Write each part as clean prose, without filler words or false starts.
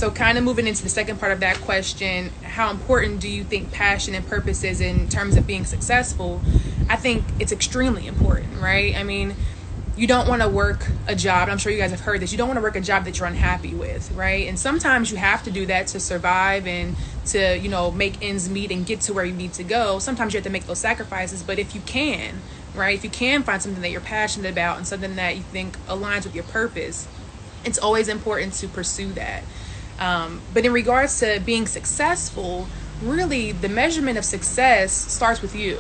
So kind of moving into the second part of that question, how important do you think passion and purpose is in terms of being successful? I think it's extremely important, right? I mean, you don't want to work a job. I'm sure you guys have heard this. You don't want to work a job that you're unhappy with, right? And sometimes you have to do that to survive and to, make ends meet and get to where you need to go. Sometimes you have to make those sacrifices. But if you can, right, if you can find something that you're passionate about and something that you think aligns with your purpose, it's always important to pursue that. But in regards to being successful, really the measurement of success starts with you.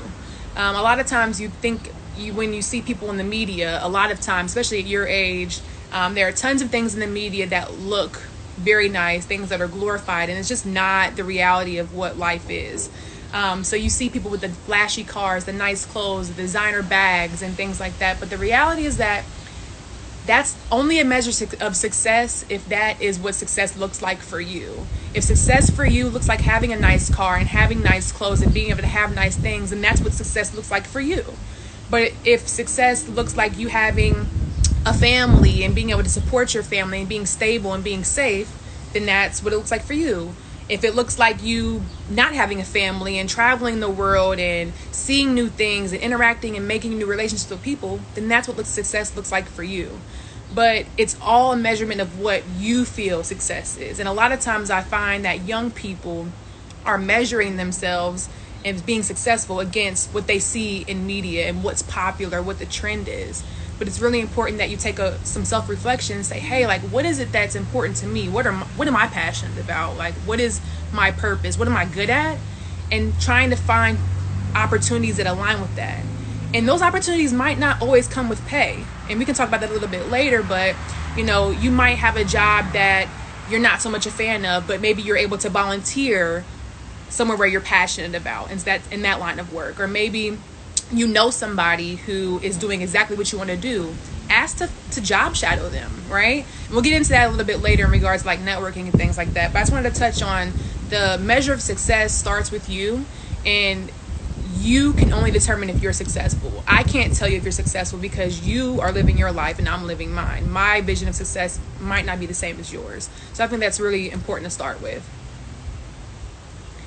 A lot of times when you see people in the media, a lot of times, especially at your age, there are tons of things in the media that look very nice, things that are glorified, and it's just not the reality of what life is. So you see people with the flashy cars, the nice clothes, the designer bags, and things like that. But the reality is that that's only a measure of success if that is what success looks like for you. If success for you looks like having a nice car and having nice clothes and being able to have nice things, then that's what success looks like for you. But if success looks like you having a family and being able to support your family and being stable and being safe, then that's what it looks like for you. If it looks like you not having a family and traveling the world and seeing new things and interacting and making new relationships with people, then that's what success looks like for you. But it's all a measurement of what you feel success is. And a lot of times I find that young people are measuring themselves and being successful against what they see in media and what's popular, what the trend is. But it's really important that you take some self-reflection and say, hey, like, what is it that's important to me? What am I passionate about? Like, what is my purpose? What am I good at? And trying to find opportunities that align with that. And those opportunities might not always come with pay. And we can talk about that a little bit later, but you might have a job that you're not so much a fan of, but maybe you're able to volunteer somewhere where you're passionate about, and that's in that line of work. Or maybe you know somebody who is doing exactly what you want to do. Ask to job shadow them, right? And we'll get into that a little bit later in regards to like networking and things like that. But I just wanted to touch on the measure of success starts with you, and you can only determine if you're successful. I can't tell you if you're successful because you are living your life and I'm living mine. My vision of success might not be the same as yours. So I think that's really important to start with.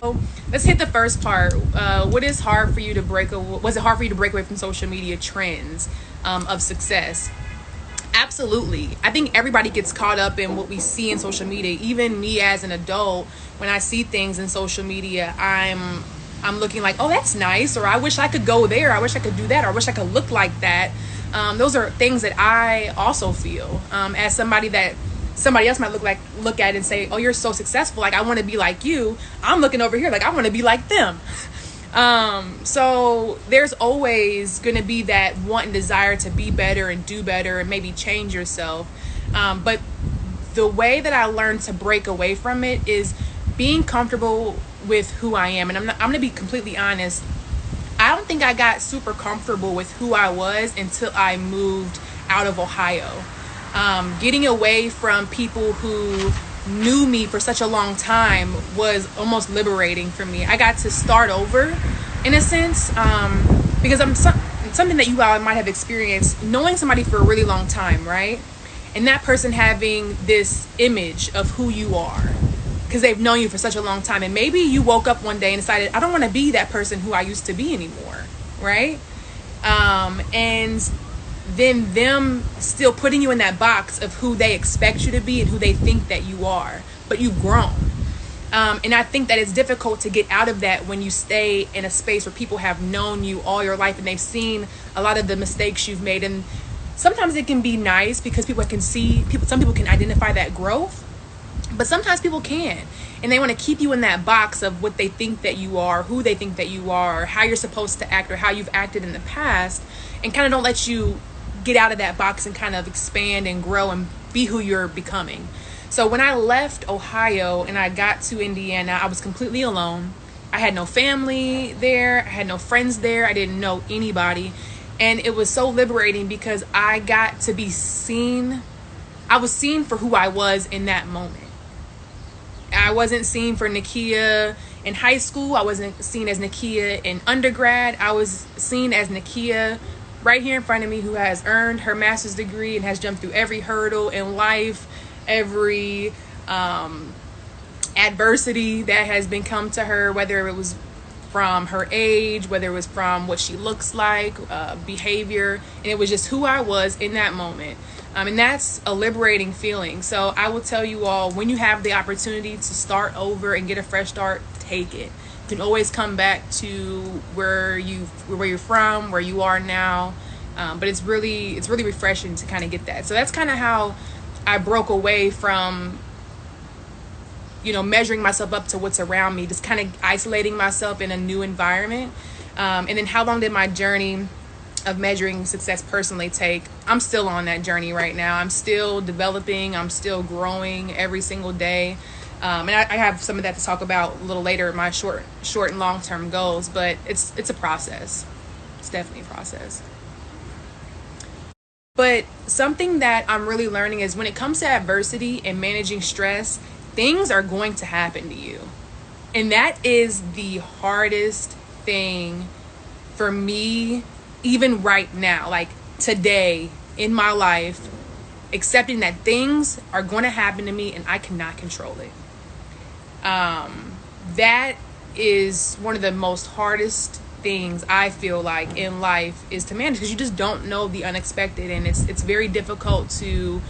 So let's hit the first part. Was it hard for you to break away from social media trends of success? Absolutely. I think everybody gets caught up in what we see in social media. Even me as an adult, when I see things in social media, I'm looking like, oh, that's nice, or I wish I could go there, I wish I could do that, or I wish I could look like that. Those are things that I also feel as somebody that somebody else might look at and say, oh, you're so successful, like I want to be like you. I'm looking over here like I want to be like them. So there's always going to be that want and desire to be better and do better and maybe change yourself. But the way that I learned to break away from it is being comfortable with who I am. And I'm going to be completely honest. I don't think I got super comfortable with who I was until I moved out of Ohio. Getting away from people who knew me for such a long time was almost liberating for me. I got to start over in a sense, because something that you all might have experienced, knowing somebody for a really long time, right? And that person having this image of who you are because they've known you for such a long time. And maybe you woke up one day and decided, I don't want to be that person who I used to be anymore, right? And then them still putting you in that box of who they expect you to be and who they think that you are, but you've grown. And I think that it's difficult to get out of that when you stay in a space where people have known you all your life and they've seen a lot of the mistakes you've made. And sometimes it can be nice because some people can identify that growth, but sometimes people can't. And they want to keep you in that box of what they think that you are, who they think that you are, or how you're supposed to act or how you've acted in the past, and kind of don't let you get out of that box and kind of expand and grow and be who you're becoming. So when I left Ohio and I got to Indiana, I was completely alone. I had no family there. I had no friends there. I didn't know anybody. And it was so liberating because I got to be seen. I was seen for who I was in that moment. I wasn't seen for Nakia in high school. I wasn't seen as Nakia in undergrad. I was seen as Nakia right here in front of me, who has earned her master's degree and has jumped through every hurdle in life, every adversity that has been come to her, whether it was from her age, whether it was from what she looks like, behavior, and it was just who I was in that moment. And that's a liberating feeling. So I will tell you all, when you have the opportunity to start over and get a fresh start, take it. You can always come back to where you're from, where you are now. But it's really refreshing to kind of get that. So that's kind of how I broke away from, measuring myself up to what's around me, just kind of isolating myself in a new environment. And then how long did my journey of measuring success personally take? I'm still on that journey right now. I'm still developing. I'm still growing every single day. And I have some of that to talk about a little later, my short and long-term goals, but it's a process. It's definitely a process. But something that I'm really learning is when it comes to adversity and managing stress, things are going to happen to you. And that is the hardest thing for me, even right now, like today in my life, accepting that things are going to happen to me and I cannot control it. That is one of the most hardest things I feel like in life is to manage, because you just don't know the unexpected, and it's very difficult to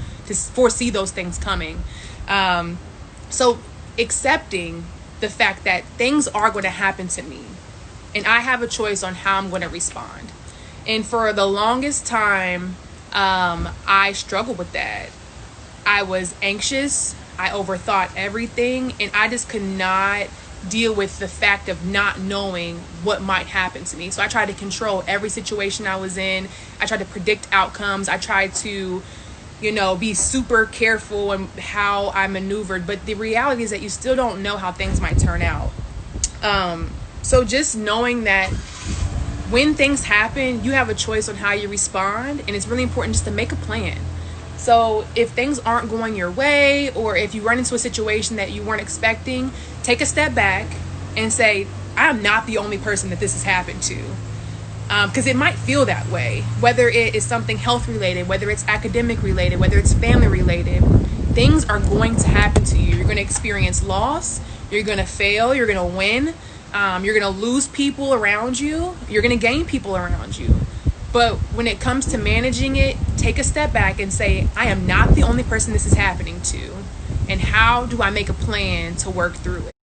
foresee those things coming. So accepting the fact that things are going to happen to me and I have a choice on how I'm going to respond. And for the longest time, I struggled with that. I was anxious. I overthought everything, and I just could not deal with the fact of not knowing what might happen to me. So I tried to control every situation I was in. I tried to predict outcomes. I tried to, be super careful in how I maneuvered. But the reality is that you still don't know how things might turn out. So just knowing that when things happen, you have a choice on how you respond. And it's really important just to make a plan. So if things aren't going your way, or if you run into a situation that you weren't expecting, take a step back and say, I am not the only person that this has happened to. Because it might feel that way, whether it is something health related, whether it's academic related, whether it's family related. Things are going to happen to you. You're going to experience loss. You're going to fail. You're going to win. You're going to lose people around you. You're going to gain people around you. But when it comes to managing it, take a step back and say, I am not the only person this is happening to. And how do I make a plan to work through it?